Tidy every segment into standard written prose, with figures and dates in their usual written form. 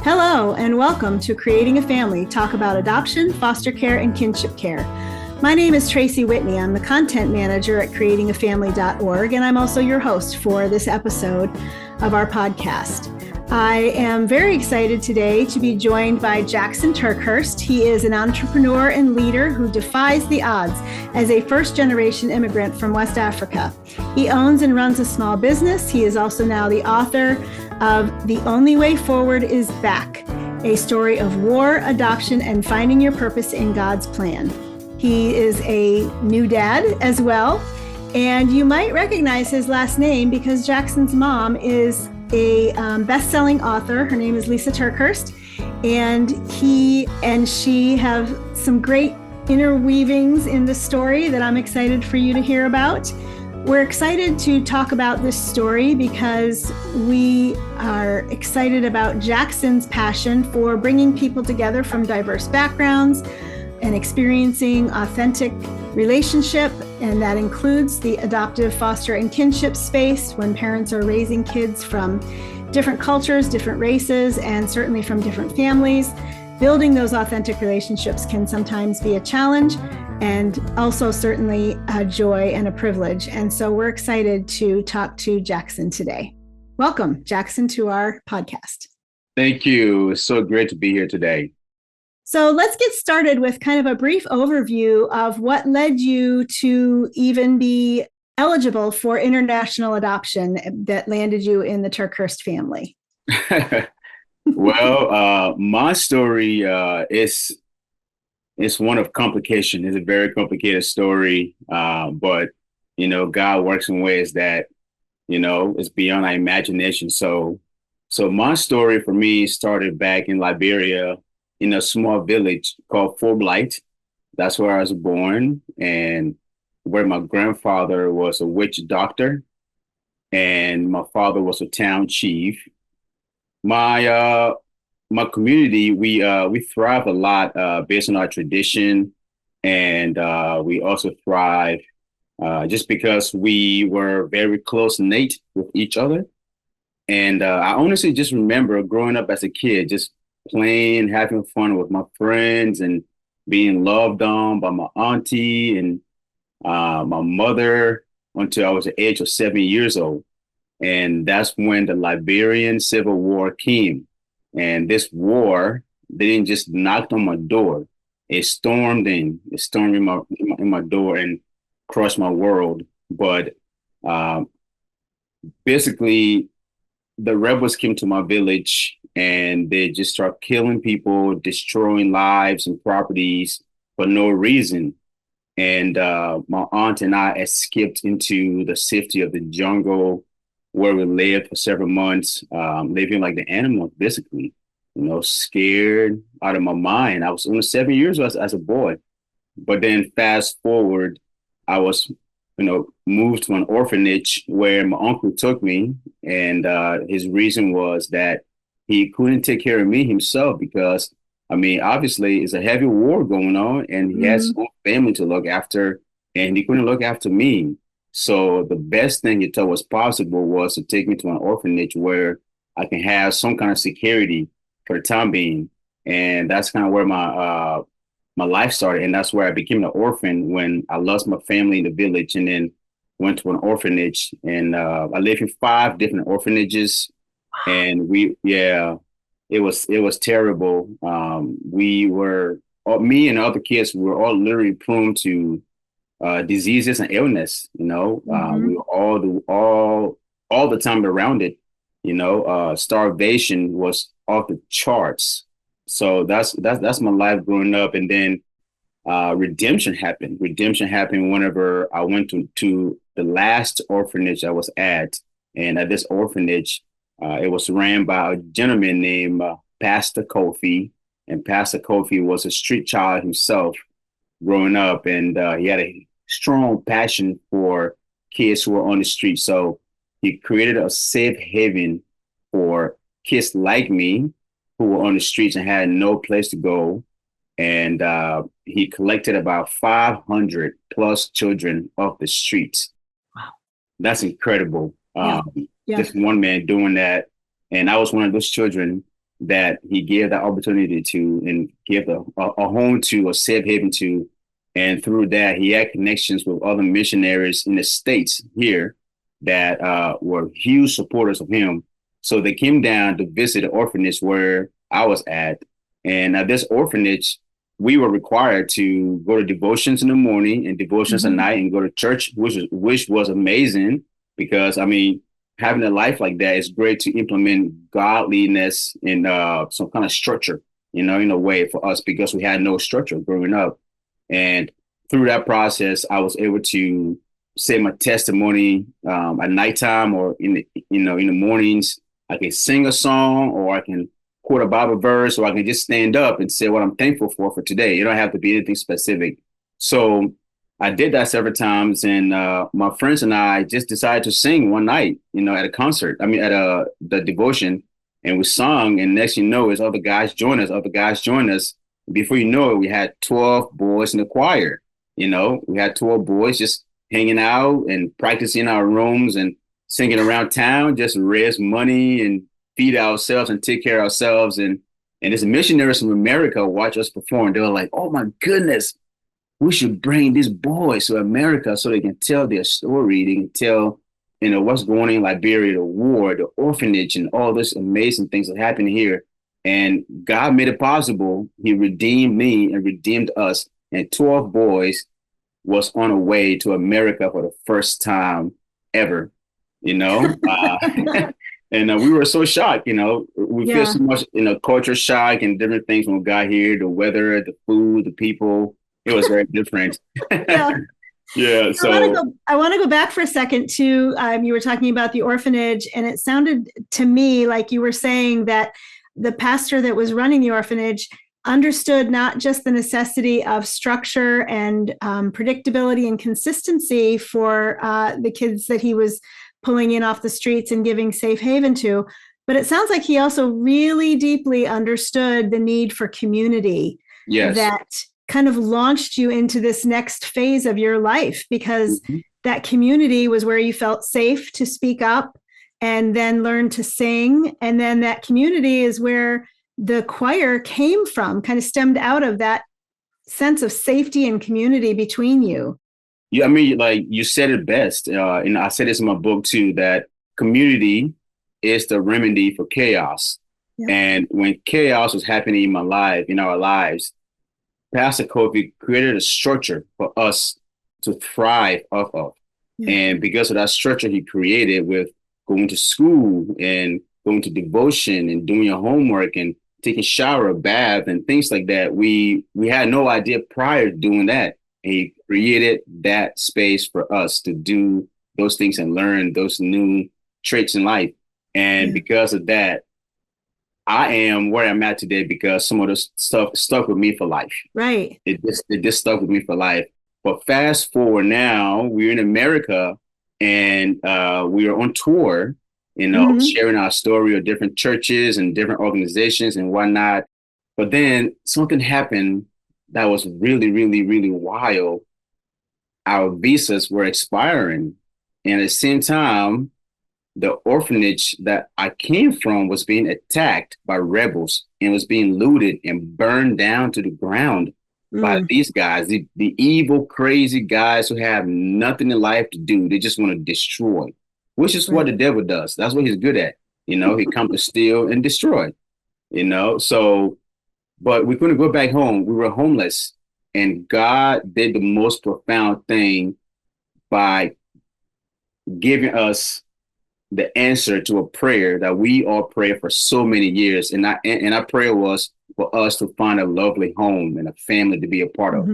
Hello, and welcome to Creating a Family, talk about adoption, foster care, and kinship care. My name is Tracy Whitney. I'm the content manager at creatingafamily.org, and I'm also your host for this episode of our podcast. I am very excited today to be joined by Jackson TerKuerst. He is an entrepreneur and leader who defies the odds as a first-generation immigrant from West Africa. He owns and runs a small business. He is also now the author of The Only Way Forward is Back, a story of war, adoption, and finding your purpose in God's plan. He is a new dad as well, and you might recognize his last name because Jackson's mom is a best-selling author. Her name is Lisa TerKeurst, and he and she have some great interweavings in the story that I'm excited for you to hear about. We're excited to talk about this story because we are excited about Jackson's passion for bringing people together from diverse backgrounds and experiencing authentic relationship, and that includes the adoptive, foster, and kinship space when parents are raising kids from different cultures, different races, and certainly from different families. Building those authentic relationships can sometimes be a challenge, and also certainly a joy and a privilege. And so we're excited to talk to Jackson today. Welcome, Jackson, to our podcast. Thank you. It's so great to be here today. So let's get started with kind of a brief overview of what led you to even be eligible for international adoption that landed you in the TerKeurst family. Well, my story is one of complication. It's a very complicated story, but God works in ways that is beyond our imagination. So my story for me started back in Liberia, in a small village called Forblight. That's where I was born, and where my grandfather was a witch doctor, and my father was a town chief. My community, we thrive a lot based on our tradition, and we also thrive just because we were very close knit with each other. And I honestly just remember growing up as a kid, just playing, having fun with my friends, and being loved on by my auntie and my mother until I was the age of 7 years old. And that's when the Liberian Civil War came. And this war, they didn't just knock on my door. It stormed in. It stormed in my door and crushed my world. But basically, the rebels came to my village and they just start killing people, destroying lives and properties for no reason. And my aunt and I escaped into the safety of the jungle, where we lived for several months, living like the animals, basically, scared out of my mind. I was only 7 years old as a boy. But then fast forward, I was moved to an orphanage where my uncle took me. And his reason was that he couldn't take care of me himself because, obviously it's a heavy war going on and he has his own family to look after, and he couldn't look after me. So the best thing he thought was possible was to take me to an orphanage where I can have some kind of security for the time being. And that's kind of where my life started. And that's where I became an orphan when I lost my family in the village and then went to an orphanage. And I lived in 5 different orphanages. And it was terrible. Me and other kids were all literally prone to diseases and illness. We were all the time around it. Starvation was off the charts. So that's my life growing up. And then redemption happened. Redemption happened whenever I went to the last orphanage I was at. And at this orphanage, it was ran by a gentleman named Pastor Kofi. And Pastor Kofi was a street child himself growing up. And he had a strong passion for kids who were on the street. So he created a safe haven for kids like me who were on the streets and had no place to go. And he collected about 500 plus children off the streets. Wow. That's incredible. Yeah. Just one man doing that. And I was one of those children that he gave that opportunity to and give a home to, a safe haven to. And through that, he had connections with other missionaries in the States here that were huge supporters of him. So they came down to visit the orphanage where I was at. And at this orphanage, we were required to go to devotions in the morning and devotions at night and go to church, which was amazing because, I mean, having a life like that is great to implement godliness and some kind of structure, in a way for us because we had no structure growing up. And through that process, I was able to say my testimony at nighttime or in the mornings. I can sing a song or I can quote a Bible verse or I can just stand up and say what I'm thankful for today. It don't have to be anything specific. So I did that several times, and my friends and I just decided to sing one night, at a concert. I mean, at the devotion, and we sung. And next, is other guys join us. Other guys join us. Before you know it, we had 12 boys in the choir. We had 12 boys just hanging out and practicing in our rooms and singing around town, just raise money and feed ourselves and take care of ourselves. And these missionaries from America watch us perform. They were like, "Oh my goodness, we should bring these boys to America so they can tell their story. They can tell, what's going on in Liberia, the war, the orphanage, and all these amazing things that happen here." And God made it possible. He redeemed me and redeemed us. And 12 boys was on a way to America for the first time ever, and we were so shocked, we feel so much, culture shock and different things when we got here, the weather, the food, the people. It was very different. Yeah. Yeah. So I want to go back for a second to, you were talking about the orphanage, and it sounded to me like you were saying that the pastor that was running the orphanage understood not just the necessity of structure and predictability and consistency for the kids that he was pulling in off the streets and giving safe haven to, but it sounds like he also really deeply understood the need for community. Yes. That kind of launched you into this next phase of your life, because that community was where you felt safe to speak up and then learn to sing. And then that community is where the choir came from, kind of stemmed out of that sense of safety and community between you. Yeah, I mean, like you said it best. And I said this in my book too, that community is the remedy for chaos. Yeah. And when chaos was happening in my life, in our lives, Pastor Kofi created a structure for us to thrive off of. Yeah. And because of that structure he created with going to school and going to devotion and doing your homework and taking shower, bath, and things like that, we had no idea prior to doing that. And he created that space for us to do those things and learn those new traits in life. And because of that, I am where I'm at today because some of this stuff stuck with me for life. Right. It just stuck with me for life. But fast forward now, we're in America and we are on tour, sharing our story of different churches and different organizations and whatnot. But then something happened that was really, really, really wild. Our visas were expiring. And at the same time, the orphanage that I came from was being attacked by rebels and was being looted and burned down to the ground by these guys, the evil, crazy guys who have nothing in life to do. They just want to destroy, which is what the devil does. That's what he's good at. He comes to steal and destroy, So, but we couldn't go back home. We were homeless. And God did the most profound thing by giving us the answer to a prayer that we all prayed for so many years. And our prayer was for us to find a lovely home and a family to be a part of.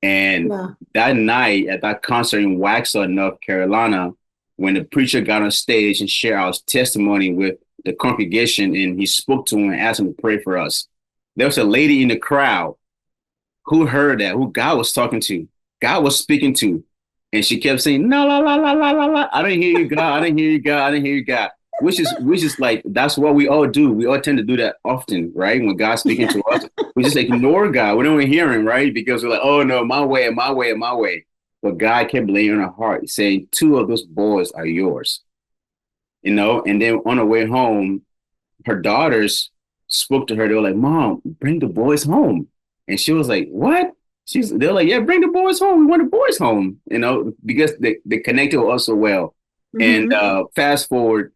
And that night at that concert in Waxhaw, North Carolina, when the preacher got on stage and shared our testimony with the congregation, and he spoke to them and asked them to pray for us, there was a lady in the crowd who heard that, who God was talking to, God was speaking to. And she kept saying, "No, la, la, la, la, la, la. I didn't hear you, God. I didn't hear you, God. I didn't hear you, God." Which is like, that's what we all do. We all tend to do that often, right? When God's speaking to us, we just ignore God. We don't even hear him, right? Because we're like, "Oh no, my way, my way, my way." But God kept laying on our heart, saying, 2 of those boys are yours. And then on the way home, her daughters spoke to her. They were like, "Mom, bring the boys home." And she was like, "What?" They're like, "Yeah, bring the boys home. We want the boys home," because they connected with us so well. And Mm-hmm. fast forward,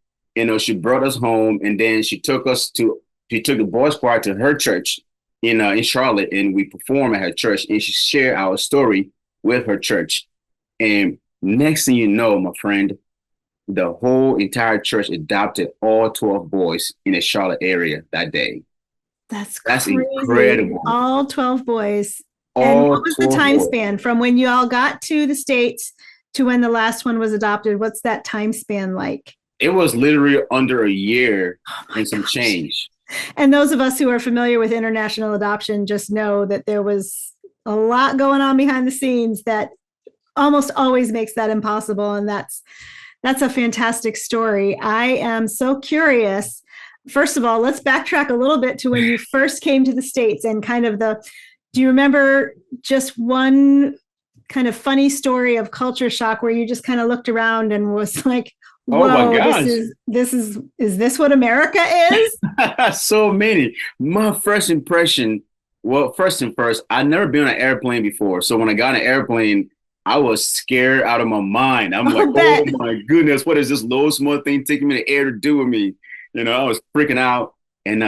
she brought us home, and then she took the boys' choir to her church in Charlotte, and we performed at her church, and she shared our story with her church. And next thing you know, my friend, the whole entire church adopted all 12 boys in the Charlotte area that day. That's That's crazy. incredible. All 12 boys. And what All was the 12 time boys. span from when you all got to the States to when the last one was adopted? What's that time span like? It was literally under a year Oh my and some gosh. change. And those of us who are familiar with international adoption just know that there was a lot going on behind the scenes that almost always makes that impossible. And that's a fantastic story. I am so curious. First of all, let's backtrack a little bit to when you first came to the States and kind of do you remember just one kind of funny story of culture shock where you just kind of looked around and was like, Oh my whoa, gosh. is this what America is? So many. My first impression, well, first and first, I'd never been on an airplane before. So when I got on an airplane, I was scared out of my mind. I'm like, I'll oh bet. my goodness, what is this low small thing taking me in the air to do with me? I was freaking out. And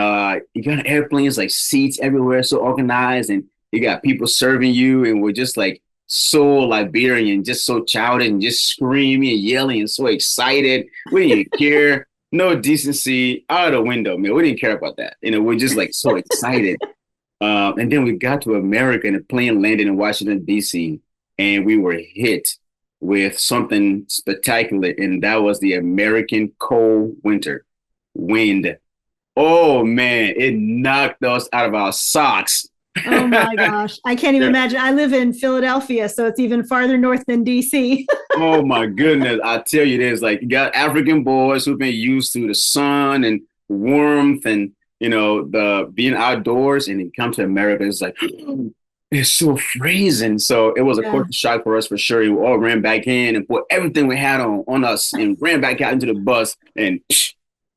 you got an airplane, it's like seats everywhere, so organized, and you got people serving you, and we're just like so Liberian, just so childish and just screaming and yelling and so excited. We didn't care. No decency out of the window, man. We didn't care about that. We're just like so excited. And then we got to America and the plane landed in Washington, D.C., and we were hit with something spectacular. And that was the American cold winter wind. Oh, man, it knocked us out of our socks. Oh my gosh. I can't even imagine. I live in Philadelphia, so it's even farther north than DC. Oh my goodness. I tell you this, like you got African boys who've been used to the sun and warmth and the being outdoors, and they come to America, it's like it's so freezing. So it was a Yeah. culture shock for us for sure. We all ran back in and put everything we had on us and ran back out into the bus and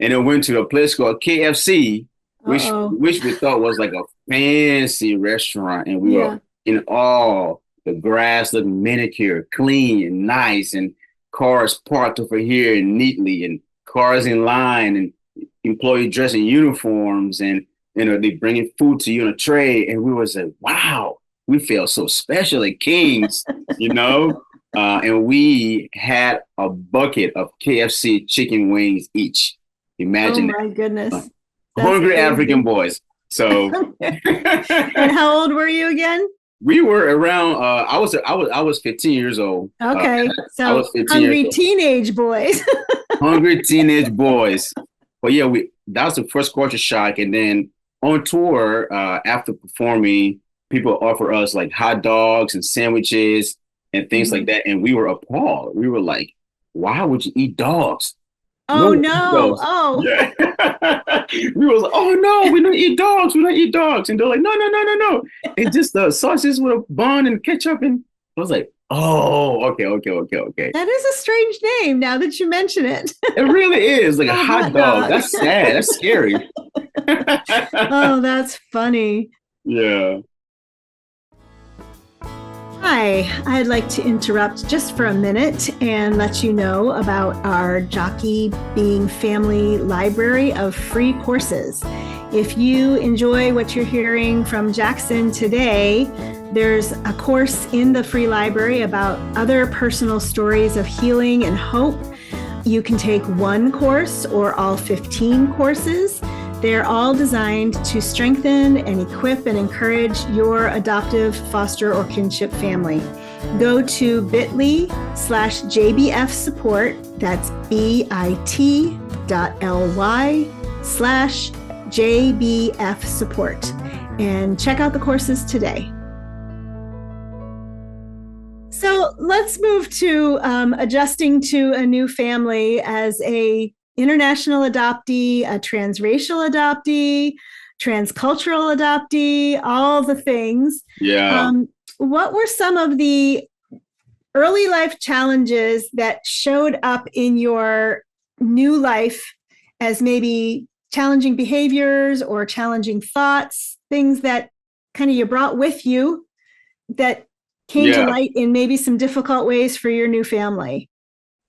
then went to a place called KFC, which Uh-oh. which we thought was like a fancy restaurant, and we were Yeah. in awe. The grass looked manicured, clean, and nice, and cars parked over here neatly, and cars in line, and employee dressed in uniforms, and they bringing food to you on a tray, and we was like, wow, we feel so special, like kings, and we had a bucket of KFC chicken wings each. Oh Imagine my goodness. that. That's Hungry African crazy. boys. So And how old were you again? we were around. I was 15 years old. Okay. I So was 15 years hungry old. teenage boys. Hungry teenage boys. But yeah, we that was the first culture shock, and then on tour after performing, people offer us like hot dogs and sandwiches and things like Mhm. that, and we were appalled. We were like, "Why would you eat dogs? No Oh one eats no. dogs." Oh. Yeah. We was like, "Oh no, we don't eat dogs. We don't eat dogs." And they're like, "No, no, no, no, no. It's just the sausages with a bun and ketchup." And I was like, "Oh, okay, okay, okay, okay." That is a strange name now that you mention it. It really is like a Oh, hot hot dog. dog. That's sad. That's scary. Oh, that's funny. Yeah. Hi, I'd like to interrupt just for a minute and let you know about our Jockey Being Family library of free courses. If you enjoy what you're hearing from Jackson today, there's a course in the free library about other personal stories of healing and hope. You can take one course or all 15 courses. They're all designed to strengthen and equip and encourage your adoptive, foster, or kinship family. Go to bit.ly/JBF support. That's bit.ly/JBF support. And check out the courses today. So let's move to adjusting to a new family as a international adoptee, a transracial adoptee, transcultural adoptee, all the things. Yeah. What were some of the early life challenges that showed up in your new life as maybe challenging behaviors or challenging thoughts, things that kind of you brought with you that came to Yeah. light in maybe some difficult ways for your new family?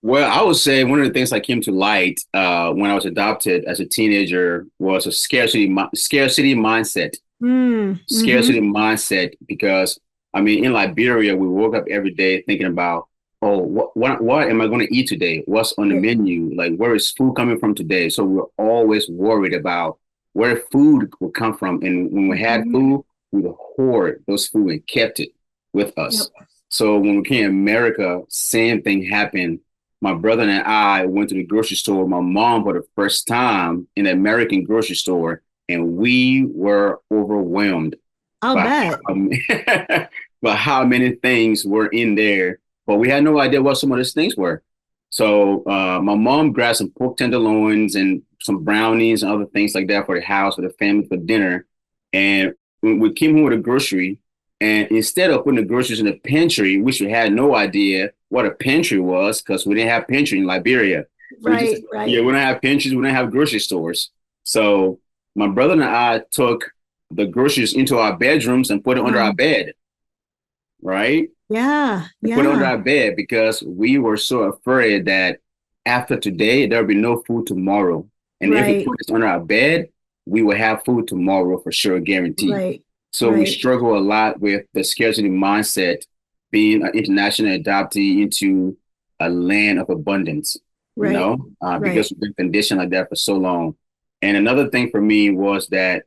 Well, I would say one of the things that came to light when I was adopted as a teenager was a scarcity mindset. Mm-hmm. Scarcity mindset, because I mean, in Liberia, we woke up every day thinking about, oh, what am I going to eat today? What's on the Right. menu? Like, where is food coming from today? So we're always worried about where food will come from. And when we had Mhm. food, we would hoard those food and kept it with Yep. us. So when we came to America, same thing happened. My brother and I went to the grocery store with my mom for the first time in an American grocery store, and we were overwhelmed I'll by bet. by how many things were in there, but we had no idea what some of those things were. So my mom grabbed some pork tenderloins and some brownies and other things like that for the house, for the family, for dinner. And when we came home with a grocery, and instead of putting the groceries in the pantry, which we had no idea what a pantry was because we didn't have pantry in Liberia. We just, Right, yeah, right. we don't have pantries, we don't have grocery stores. So my brother and I took the groceries into our bedrooms and put it under our Wow. bed, right? Yeah, And put it under yeah. our bed because we were so afraid that after today, there'll be no food tomorrow. And if we Right, put this under our bed, we will have food tomorrow for sure, guaranteed. right, So we right, struggle a lot with the scarcity mindset, being an international adoptee into a land of abundance, right, because right. we've been conditioned like that for so long. And another thing for me was that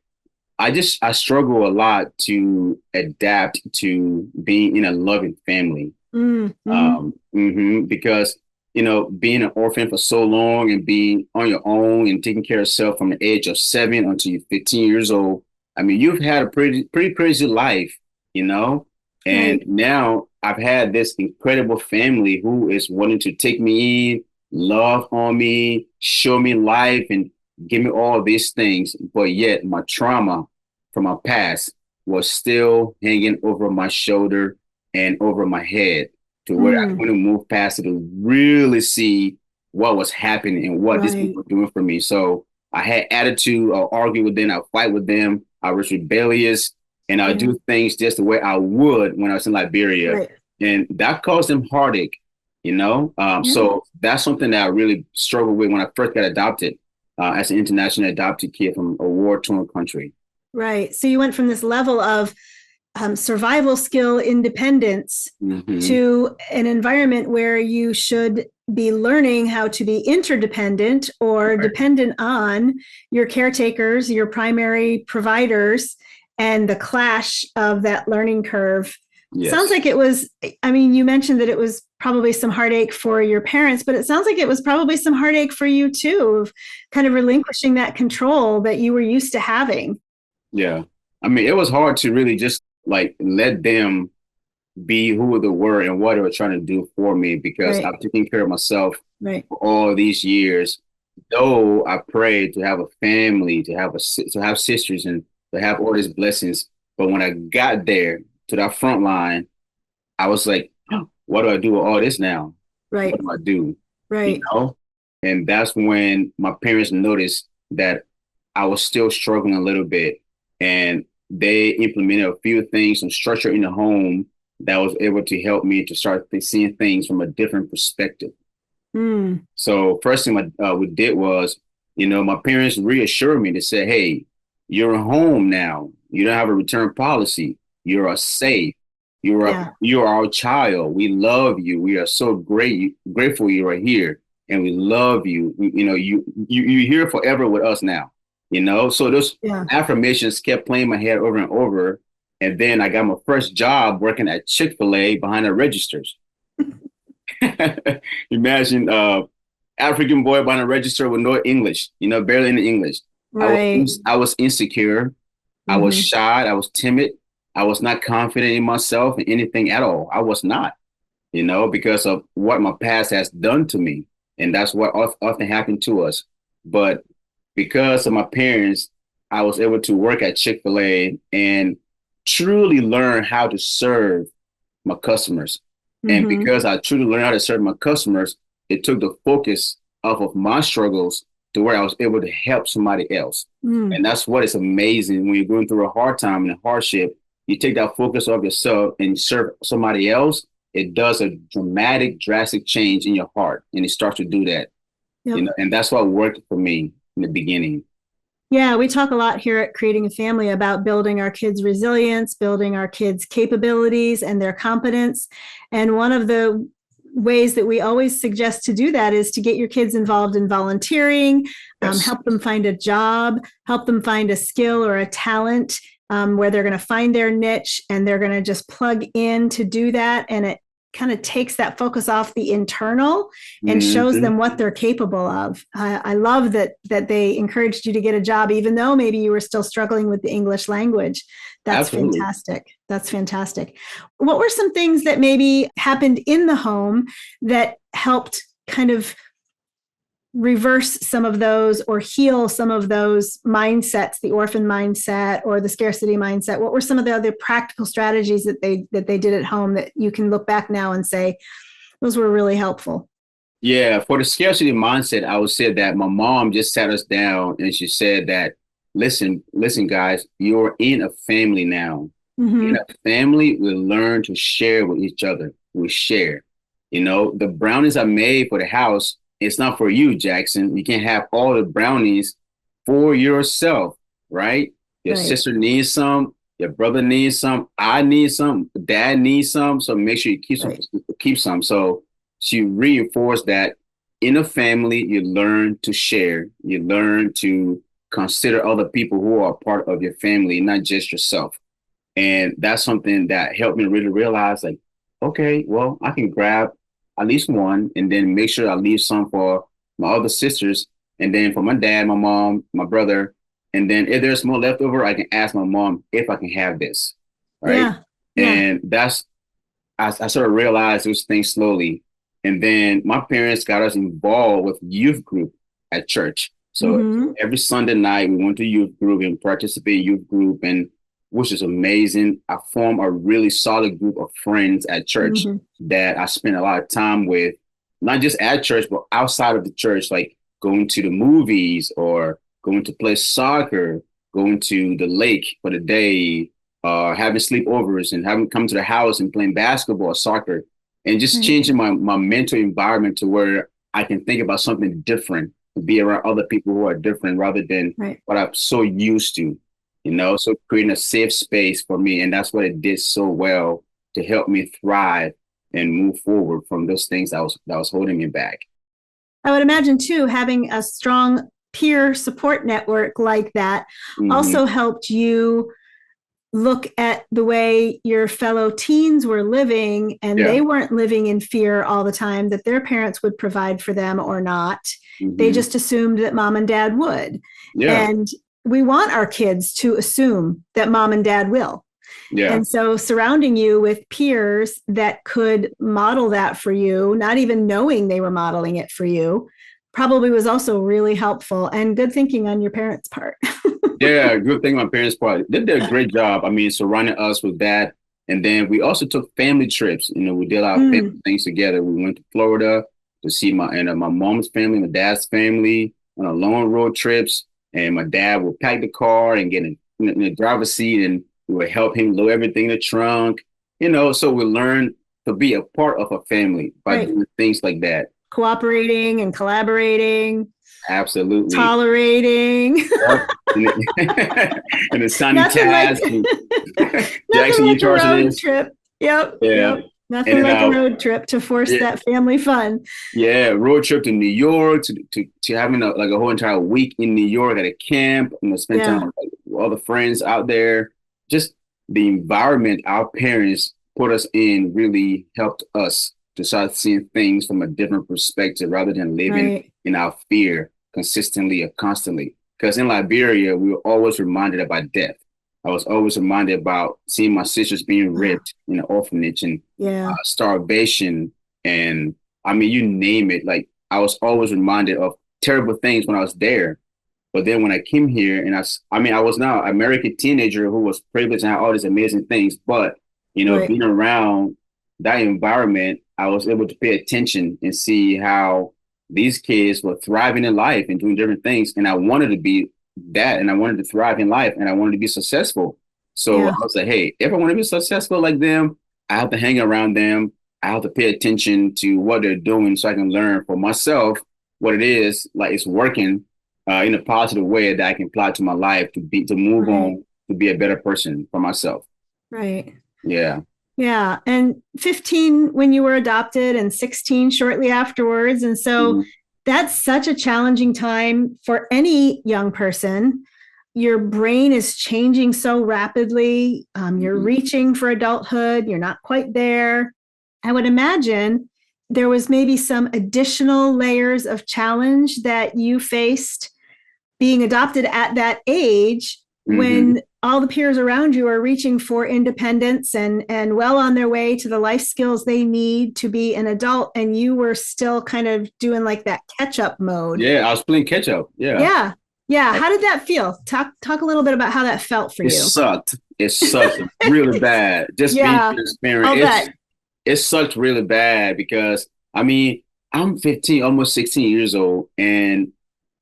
I struggle a lot to adapt to being in a loving family. Mm-hmm. Because being an orphan for so long and being on your own and taking care of yourself from the age of 7 until you're 15 years old. I mean, you've had a pretty crazy life, you know. And Right. now I've had this incredible family who is wanting to take me in, love on me, show me life, and give me all these things. But yet my trauma from my past was still hanging over my shoulder and over my head, to where I Mm, couldn't move past it to really see what was happening and what these right, people were doing for me. So I had attitude. I'll argue with them. I'll fight with them. I was rebellious, and I'll yeah, do things just the way I would when I was in Liberia. right. And that caused them heartache. Yeah. So that's something that I really struggled with when I first got adopted as an international adopted kid from a war-torn country. Right. So you went from this level of survival skill independence Hmm. to an environment where you should be learning how to be interdependent or Right. dependent on your caretakers, your primary providers, and the clash of that learning curve. Sounds Yes. like it was, I mean, you mentioned that it was probably some heartache for your parents, but it sounds like it was probably some heartache for you too, of kind of relinquishing that control that you were used to having. Yeah. I mean, it was hard to really just like let them be who they were and what they were trying to do for me, because Right, I've taken care of myself right. for all these years. Though I prayed to have a family, to have sisters, and to have all these blessings, but when I got there to that front line, I was like, what do I do with all this now? What Right, do I do? You right. know? And that's when my parents noticed that I was still struggling a little bit. And they implemented a few things, some structure in the home that was able to help me to start seeing things from a different perspective. Mm, So first thing we did was, my parents reassured me to say, hey, you're home now. You don't have a return policy. You are safe. yeah, You are our child. We love you. We are so grateful you are here, and we love you. You're here forever with us now. So those yeah. affirmations kept playing in my head over and over. And then I got my first job working at Chick-fil-A behind the registers. Imagine African boy behind a register with no English, barely any English. Right. I was insecure. I was Mm-hmm. shy. I was timid. I was not confident in myself and anything at all. I was not, because of what my past has done to me. And that's what often happened to us. But because of my parents, I was able to work at Chick-fil-A and truly learn how to serve my customers. And Mm-hmm. because I truly learned how to serve my customers, it took the focus off of my struggles to where I was able to help somebody else. Mm. And that's what is amazing when you're going through a hard time and a hardship. You take that focus off yourself and serve somebody else. It does a dramatic, drastic change in your heart, and it starts to do that. Yep. And that's what worked for me in the beginning. Yeah, we talk a lot here at Creating a Family about building our kids' resilience, building our kids' capabilities and their competence. And one of the ways that we always suggest to do that is to get your kids involved in volunteering, Yes. help them find a job, help them find a skill or a talent where they're going to find their niche and they're going to just plug in to do that. And it kind of takes that focus off the internal and shows them what they're capable of. I love that they encouraged you to get a job, even though maybe you were still struggling with the English language. That's Absolutely. fantastic. That's fantastic. What were some things that maybe happened in the home that helped kind of reverse some of those or heal some of those mindsets, the orphan mindset or the scarcity mindset? What were some of the other practical strategies that they did at home that you can look back now and say those were really helpful? Yeah, for the scarcity mindset, I would say that my mom just sat us down and she said that, listen, guys, you're in a family now. Mm-hmm. In a family, we learn to share with each other. We share. The brownies I made for the house, it's not for you, Jackson. You can't have all the brownies for yourself, right? Your sister needs some. Your brother needs some. I need some. Dad needs some. So make sure you keep some. Keep some. So she reinforced that in a family, you learn to share. You learn to consider other people who are part of your family, not just yourself. And that's something that helped me really realize, like, okay, well, I can grab at least one and then make sure I leave some for my other sisters and then for my dad, my mom, my brother. And then if there's more left over, I can ask my mom if I can have this. Right. Yeah. And I sort of realized those things slowly. And then my parents got us involved with youth group at church. So every Sunday night we went to youth group and participated in youth group, and which is amazing. I formed a really solid group of friends at church that I spent a lot of time with, not just at church, but outside of the church, like going to the movies or going to play soccer, going to the lake for the day, having sleepovers and having come to the house and playing basketball, soccer, and just changing my mental environment to where I can think about something different, to be around other people who are different rather than what I'm so used to. So creating a safe space for me. And that's what it did so well to help me thrive and move forward from those things that was holding me back. I would imagine, too, having a strong peer support network like that also helped you look at the way your fellow teens were living, and they weren't living in fear all the time that their parents would provide for them or not. They just assumed that mom and dad would. And we want our kids to assume that mom and dad will. And so surrounding you with peers that could model that for you, not even knowing they were modeling it for you, probably was also really helpful, and good thinking on your parents' part. Good thing on my parents' part. They did a great job. I mean, surrounding us with that. And then we also took family trips. We did our family things together. We went to Florida to see my mom's family, my dad's family on a long road trips. And my dad would pack the car and get in the driver's seat, and we would help him load everything in the trunk. So we learned to be a part of a family by doing things like that. Cooperating and collaborating. Absolutely. Tolerating. And the sunny task. Jackson, you charge a road trip. Yep. Nothing like a road trip to force that family fun. Yeah, road trip to New York, to having a whole entire week in New York at a camp, spend time with all the friends out there. Just the environment our parents put us in really helped us to start seeing things from a different perspective rather than living in our fear consistently or constantly. Because in Liberia, we were always reminded about death. I was always reminded about seeing my sisters being raped in an orphanage and starvation. And I mean, you name it. Like, I was always reminded of terrible things when I was there. But then when I came here and I was now an American teenager who was privileged and had all these amazing things. But, being around that environment, I was able to pay attention and see how these kids were thriving in life and doing different things. And I wanted to be that, and I wanted to thrive in life, and I wanted to be successful. So I Yeah. was like, hey, if I want to be successful like them, I have to hang around them. I have to pay attention to what they're doing so I can learn for myself what it is, like it's working in a positive way that I can apply to my life to move Right. on, to be a better person for myself. Right. Yeah. Yeah. And 15 when you were adopted and 16 shortly afterwards. And so Mhm. that's such a challenging time for any young person. Your brain is changing so rapidly. You're Mhm. reaching for adulthood. You're not quite there. I would imagine there was maybe some additional layers of challenge that you faced being adopted at that age Mhm. when all the peers around you are reaching for independence and well on their way to the life skills they need to be an adult, and you were still kind of doing like that catch up mode. Yeah, I was playing catch up. Yeah. Yeah. Yeah. How did that feel? Talk a little bit about how that felt for It you. sucked. It sucked really bad. Just being Yeah, transparent. I'll bet. It sucked really bad because I mean, I'm 15, almost 16 years old. And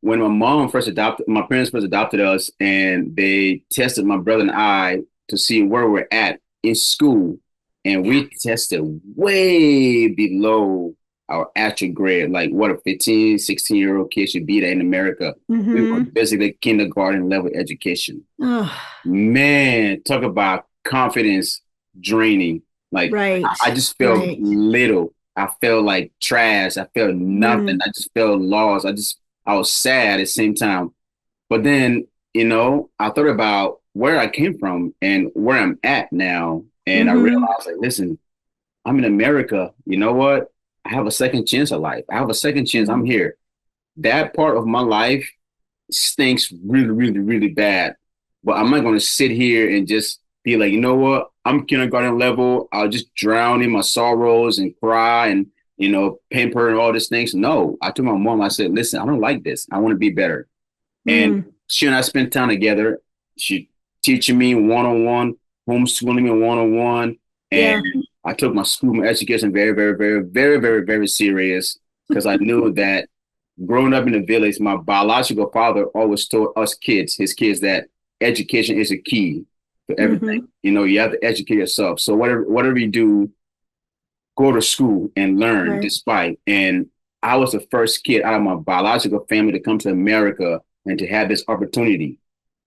when my parents first adopted us, and they tested my brother and I to see where we're at in school. And Yeah. we tested way below our actual grade, like what a 15, 16-year-old kid should be there in America. We were Mm-hmm. basically kindergarten level education. Oh, Man, talk about confidence draining. Like right. I just felt Right. little. I felt like trash. I felt nothing. Mm, I just felt lost. I was sad at the same time. But then, I thought about where I came from and where I'm at now. And I mm-hmm. realized, like, listen, I'm in America. You know what? I have a second chance of life. I have a second chance. I'm here. That part of my life stinks really, really, really bad. But I'm not going to sit here and just be like, you know what? I'm kindergarten level. I'll just drown in my sorrows and cry and, pamper and all these things. No, I told my mom, I said, listen, I don't like this. I want to be better. And Mm, she and I spent time together. She teaching me one on one, homeschooling me one on one. And yeah. I took my education very, very, very, very, very, very serious because I knew that growing up in the village, my biological father always told us kids, his kids, that education is a key to everything. Mm-hmm. You have to educate yourself. So whatever you do, go to school and learn Right. despite. And I was the first kid out of my biological family to come to America and to have this opportunity,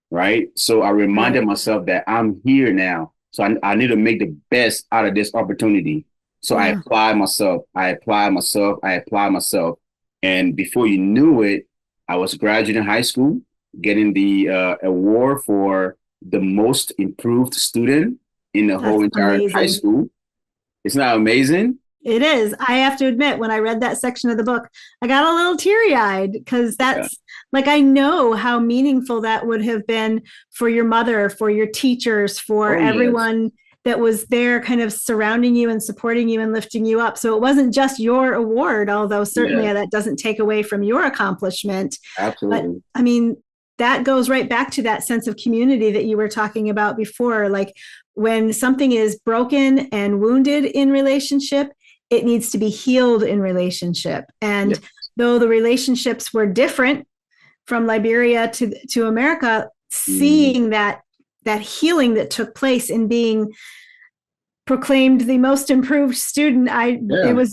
right? So I reminded Right. myself that I'm here now. So I need to make the best out of this opportunity. So I Yeah. applied myself. I applied myself. I applied myself. And before you knew it, I was graduating high school, getting the award for the most improved student in the whole That's entire high amazing. school. It's not amazing. It is. I have to admit, when I read that section of the book, I got a little teary eyed because Yeah. that's like, I know how meaningful that would have been for your mother, for your teachers, for Oh, yes. everyone that was there kind of surrounding you and supporting you and lifting you up. So it wasn't just your award, although certainly Yeah, that doesn't take away from your accomplishment. But absolutely. I mean, that goes right back to that sense of community that you were talking about before. Like when something is broken and wounded in relationship, it needs to be healed in relationship. Yeah. And though the relationships were different from Liberia to America, Mm, seeing that healing that took place in being proclaimed the most improved student, yeah.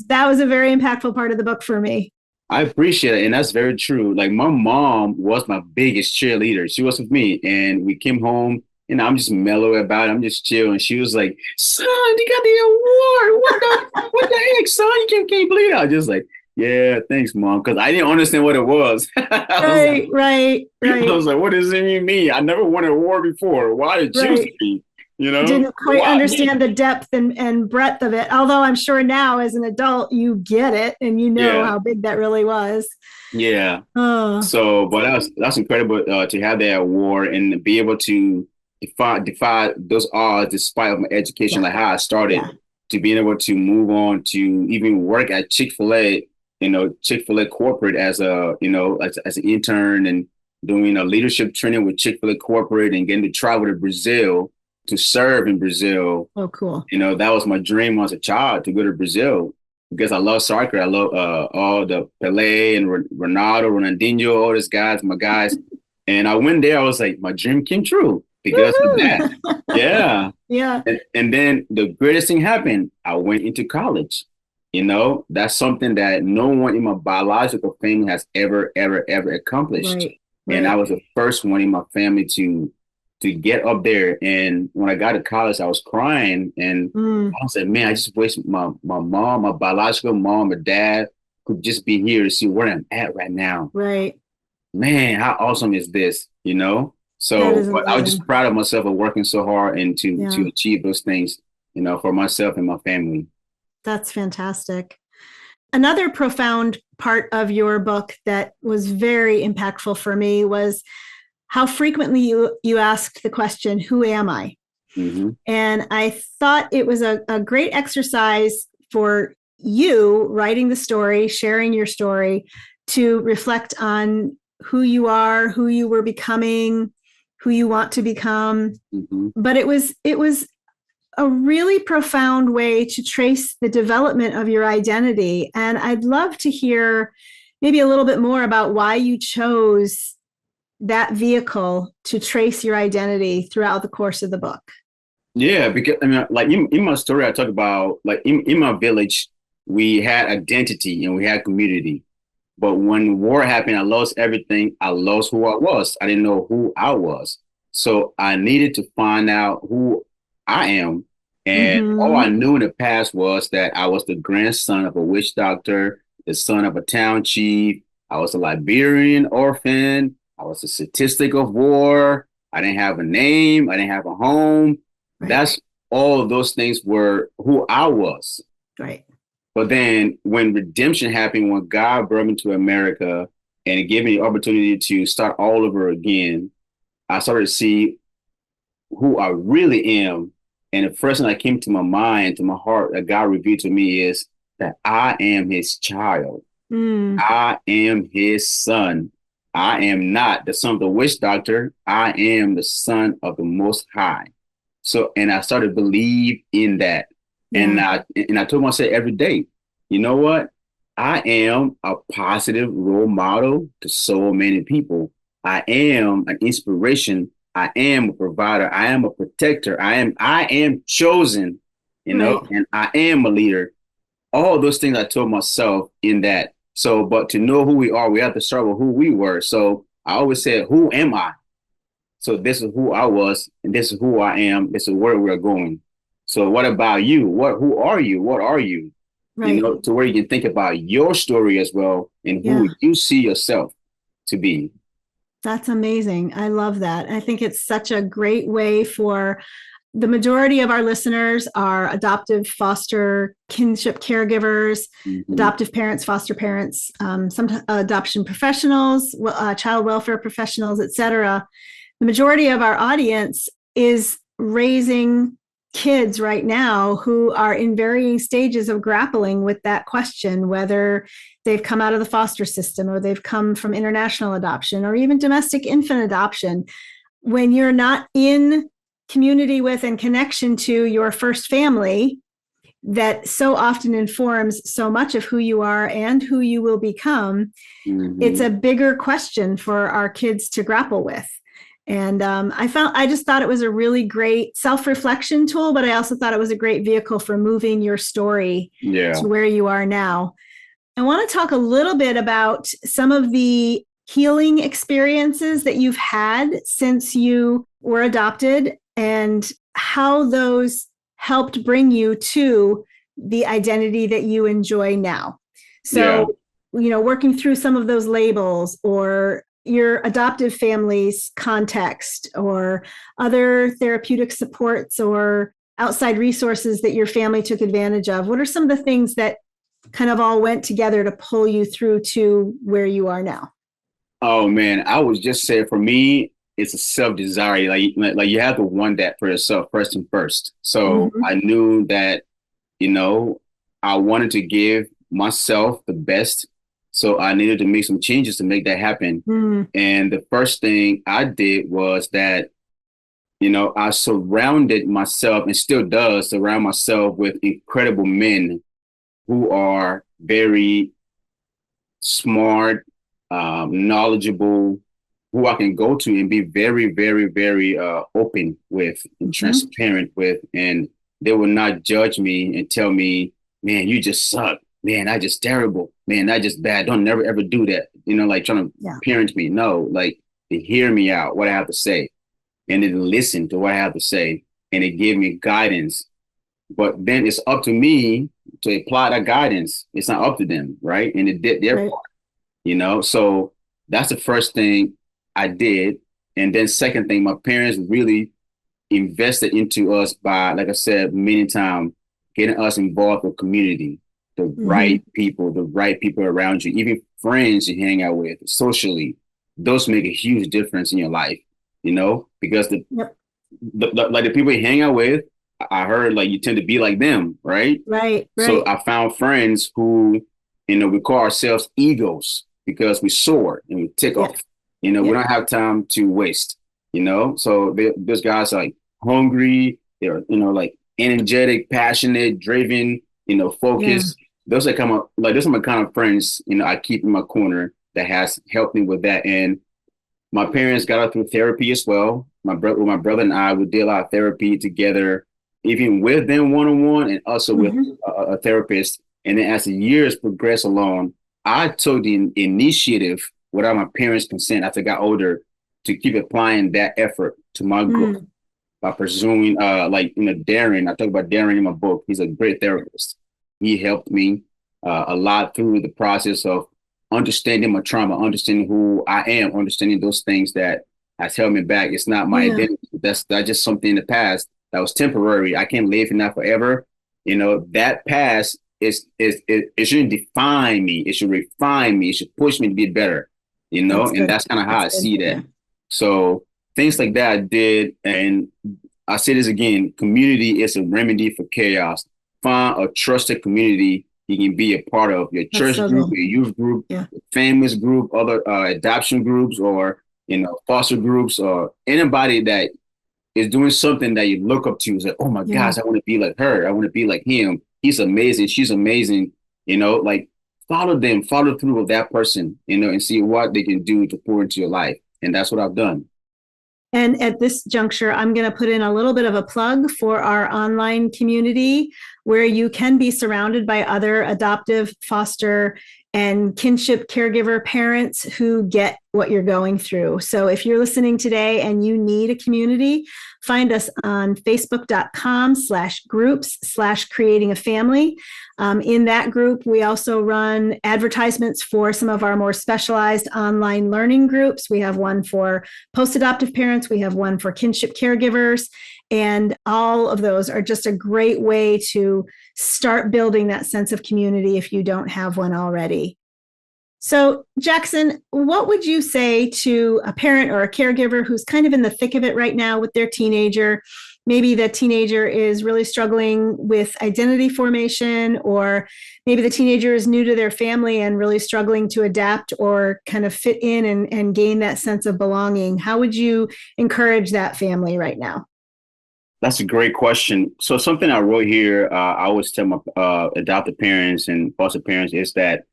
that was a very impactful part of the book for me. I appreciate it. And that's very true. Like my mom was my biggest cheerleader. She was with me and we came home and I'm just mellow about it. I'm just chill. And she was like, son, you got the award. What the heck, son? You can't believe it. I was just like, yeah, thanks, mom. Because I didn't understand what it was. Right, right, I right, was like, what does it even mean? I never won an award before. Why did you choose right. me? You know? Didn't quite Why me? understand the depth and breadth of it. Although I'm sure now as an adult, you get it and you know Yeah. how big that really was. Yeah. Oh, So, but that's incredible to have that award and be able to defy those odds despite of my education, yeah, like how I started, yeah. to being able to move on to even work at Chick-fil-A, Chick-fil-A corporate as as an intern and doing a leadership training with Chick-fil-A corporate and getting to travel to Brazil to serve in Brazil. Oh, cool. That was my dream as a child to go to Brazil. because I love soccer. I love all the Pele and Ronaldo, Ronaldinho, all these guys, my guys. And I went there. I was like, my dream came true because of that. Woohoo! Yeah. Yeah, And then the greatest thing happened. I went into college. That's something that no one in my biological family has ever accomplished. right, And I right. was the first one in my family to get up there. And when I got to college, I was crying and Mm, I said, man, I just wish my mom, my biological mom or dad could just be here to see where I'm at right now. right. Man, how awesome is this? That So, is but I was just amazing. proud of myself of working so hard and to Yeah, achieve those things, for myself and my family. that's fantastic. Another profound part of your book that was very impactful for me was how frequently you asked the question, "Who am I?" Hmm. And I thought it was a great exercise for you writing the story, sharing your story, to reflect on who you are, who you were becoming, who you want to become. Hmm. But it was a really profound way to trace the development of your identity. And I'd love to hear maybe a little bit more about why you chose that vehicle to trace your identity throughout the course of the book. Yeah, because I mean, like in my story, I talk about like in my village, we had identity and we had community. But when war happened, I lost everything. I lost who I was. I didn't know who I was. So I needed to find out who I am. And all I Mm-hmm. knew in the past was that I was the grandson of a witch doctor, the son of a town chief. I was a Liberian orphan. I was a statistic of war. I didn't have a name. I didn't have a home. Right, That's all of those things were who I was. right. But then when redemption happened, when God brought me to America and it gave me the opportunity to start all over again, I started to see who I really am. And the first thing that came to my mind, to my heart, that God revealed to me is that I am his child. Mm, I am his son. I am not the son of the witch doctor. I am the son of the Most High. So, and I started to believe in that. And yeah, I told myself every day, you know what? I am a positive role model to so many people. I am an inspiration. I am a provider. I am a protector. I am chosen, right. and I am a leader. All those things I told myself in that. So, but to know who we are, we have to start with who we were. So I always said, who am I? So this is who I was, and this is who I am. This is where we're going. So what about you? Who are you? What are you? Right. To where you can think about your story as well and who Yeah. you see yourself to be. That's amazing. I love that. I think it's such a great way for the majority of our listeners are adoptive, foster, kinship caregivers, Mm-hmm. adoptive parents, foster parents, some adoption professionals, child welfare professionals, etc. The majority of our audience is raising kids right now who are in varying stages of grappling with that question, whether they've come out of the foster system or they've come from international adoption or even domestic infant adoption. When you're not in community with and connection to your first family, that so often informs so much of who you are and who you will become, it's Mm-hmm. a bigger question for our kids to grapple with. And I just thought it was a really great self-reflection tool, but I also thought it was a great vehicle for moving your story Yeah. to where you are now. I want to talk a little bit about some of the healing experiences that you've had since you were adopted and how those helped bring you to the identity that you enjoy now. Yeah. So, working through some of those labels or your adoptive family's context or other therapeutic supports or outside resources that your family took advantage of. What are some of the things that kind of all went together to pull you through to where you are now? Oh man, I would just say for me, it's a self desire. Like you have to want that for yourself first and first. So Mm-hmm. I knew that you know, I wanted to give myself the best. So I needed to make some changes to make that happen. Mm, And the first thing I did was that, I surrounded myself and still does surround myself with incredible men who are very smart, knowledgeable, who I can go to and be very, very, very open with and transparent with. And they will not judge me and tell me, man, you just suck. Man, I just terrible. Man, I just bad. Don't never ever do that. Like trying to parent me. No, like they hear me out, what I have to say, and then listen to what I have to say, and they give me guidance. But then it's up to me to apply that guidance. It's not up to them, right? And it did their part. So that's the first thing I did. And then second thing, my parents really invested into us by, like I said, many times, getting us involved with community, the right people around you, even friends you hang out with socially. Those make a huge difference in your life, because the people you hang out with, I heard like you tend to be like them, right? Right. So I found friends who, we call ourselves egos because we soar and we tick off. We don't have time to waste, So those guys are like hungry, they're, like energetic, passionate, driven, focused. Those are those are my kind of friends, I keep in my corner that has helped me with that. And my parents got out through therapy as well. My brother and I would do a lot of therapy together, even with them one-on-one and also with a therapist. And then as the years progressed along, I took the initiative without my parents' consent as I got older to keep applying that effort to my growth by pursuing, Darren. I talk about Darren in my book. He's a great therapist. He helped me a lot through the process of understanding my trauma, understanding who I am, understanding those things that has held me back. It's not my identity. That's just something in the past that was temporary. I can't live in that forever. That past it shouldn't define me. It should refine me. It should push me to be better. And that's kind of how I see that. So things like that I did. And I say this again, community is a remedy for chaos. Find a trusted community you can be a part of, your church group, your youth group, your families group, other adoption groups, or, foster groups, or anybody that is doing something that you look up to. Is like, oh my gosh, I want to be like her. I want to be like him. He's amazing. She's amazing. Like follow them, follow through with that person, and see what they can do to pour into your life. And that's what I've done. And at this juncture, I'm going to put in a little bit of a plug for our online community where you can be surrounded by other adoptive, foster, and kinship caregiver parents who get what you're going through. So if you're listening today and you need a community, find us on facebook.com/groups/creating a family. In that group, we also run advertisements for some of our more specialized online learning groups. We have one for post-adoptive parents. We have one for kinship caregivers. And all of those are just a great way to start building that sense of community if you don't have one already. So, Jackson, what would you say to a parent or a caregiver who's kind of in the thick of it right now with their teenager? Maybe the teenager is really struggling with identity formation, or maybe the teenager is new to their family and really struggling to adapt or kind of fit in and gain that sense of belonging. How would you encourage that family right now? That's a great question. So something I wrote here, I always tell my adoptive parents and foster parents is that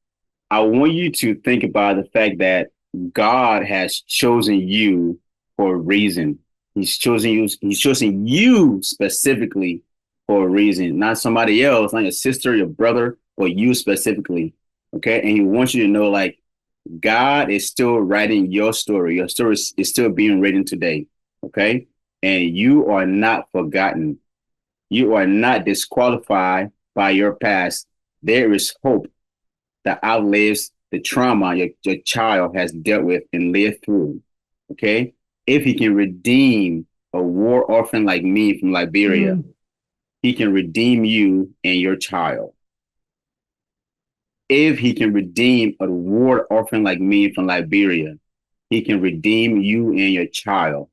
I want you to think about the fact that God has chosen you for a reason. He's chosen you. He's chosen you specifically for a reason, not somebody else, not your sister, your brother, or you specifically. Okay. And he wants you to know, like, God is still writing your story. Your story is still being written today. Okay. And you are not forgotten. You are not disqualified by your past. There is hope that outlives the trauma your child has dealt with and lived through. Okay. If he can redeem a war orphan like me from Liberia, he can redeem you and your child. If he can redeem a war orphan like me from Liberia, he can redeem you and your child.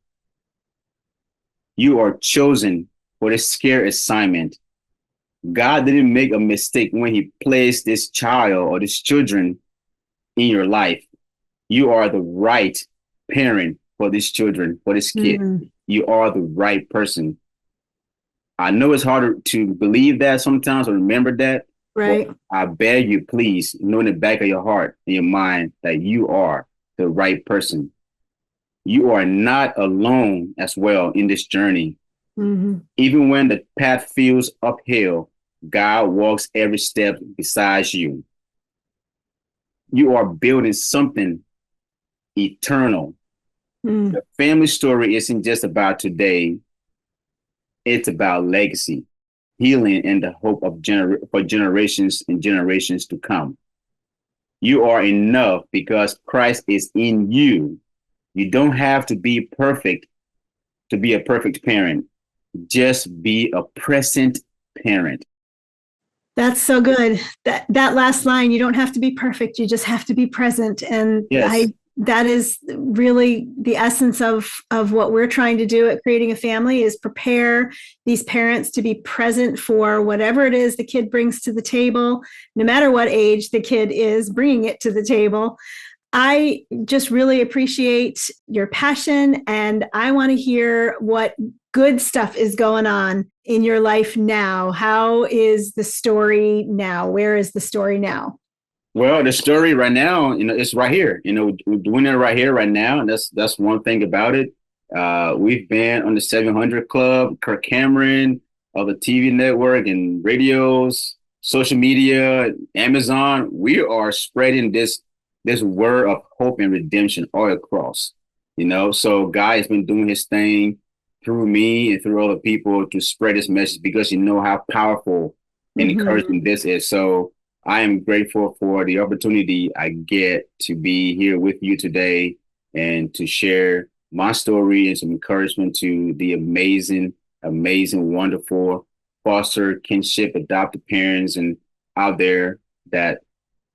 You are chosen for this scare assignment. God didn't make a mistake when he placed this child or this children in your life. You are the right parent for this children, for this kid. You are the right person. I know it's harder to believe that sometimes or remember that, But Right. I beg you, please, know in the back of your heart and your mind that you are the right person. You are not alone as well in this journey. Hmm. Even when the path feels uphill, God walks every step beside you. You are building something eternal. Mm. The family story isn't just about today, it's about legacy, healing, and the hope of for generations and generations to come. You are enough because Christ is in you. You don't have to be perfect to be a perfect parent. Just be a present parent. That's so good. That last line, you don't have to be perfect, you just have to be present. And Yes. I that is really the essence of what we're trying to do at Creating a Family, is prepare these parents to be present for whatever it is the kid brings to the table, no matter what age the kid is bringing it to the table. I just really appreciate your passion, and I want to hear what good stuff is going on in your life now. How is the story now? Where is the story now? Well, the story right now, it's right here. We're doing it right here, right now, and that's one thing about it. We've been on the 700 Club, Kirk Cameron, of the TV network and radios, social media, Amazon. We are spreading this word of hope and redemption all across. So God has been doing His thing through me and through other people to spread this message because you know how powerful and Mm-hmm. encouraging this is. So I am grateful for the opportunity I get to be here with you today and to share my story and some encouragement to the amazing, amazing, wonderful foster, kinship, adopted parents and out there, that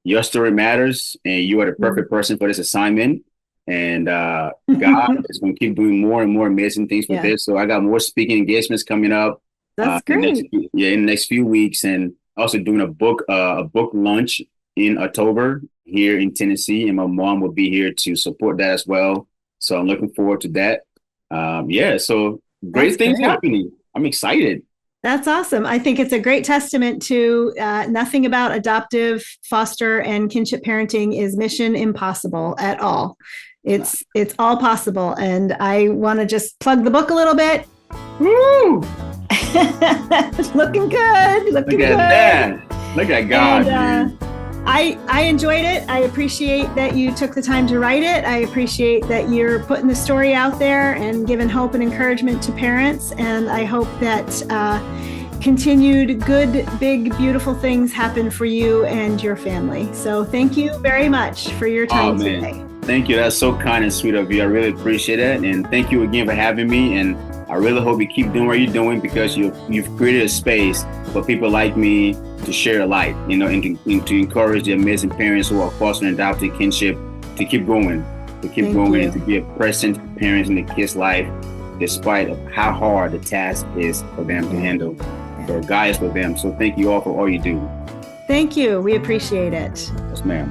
your story matters and you are the perfect person for this assignment. And God is going to keep doing more and more amazing things with Yeah, this. So I got more speaking engagements coming up that's in the next great. in the next few weeks, and also doing a book launch in October here in Tennessee, and my mom will be here to support that as well. So I'm looking forward to that. Yeah, so That's great things great. happening. I'm excited. That's awesome. I think it's a great testament to nothing about adoptive, foster, and kinship parenting is mission impossible at all. It's all possible, and I want to just plug the book a little bit. Woo! Looking good, looking Look at good. that. Look at God, And man. I enjoyed it. I appreciate that you took the time to write it. I appreciate that you're putting the story out there and giving hope and encouragement to parents. And I hope that continued good, big, beautiful things happen for you and your family. So thank you very much for your Oh time man. today. Thank you. That's so kind and sweet of you. I really appreciate it. And thank you again for having me. And I really hope you keep doing what you're doing because you've created a space for people like me to share a light, and to encourage the amazing parents who are fostering adopted kinship to keep going, Thank you. and to be a present parent in the kid's life, despite of how hard the task is for them to handle. So God is with them. So thank you all for all you do. Thank you. We appreciate it. Yes, ma'am.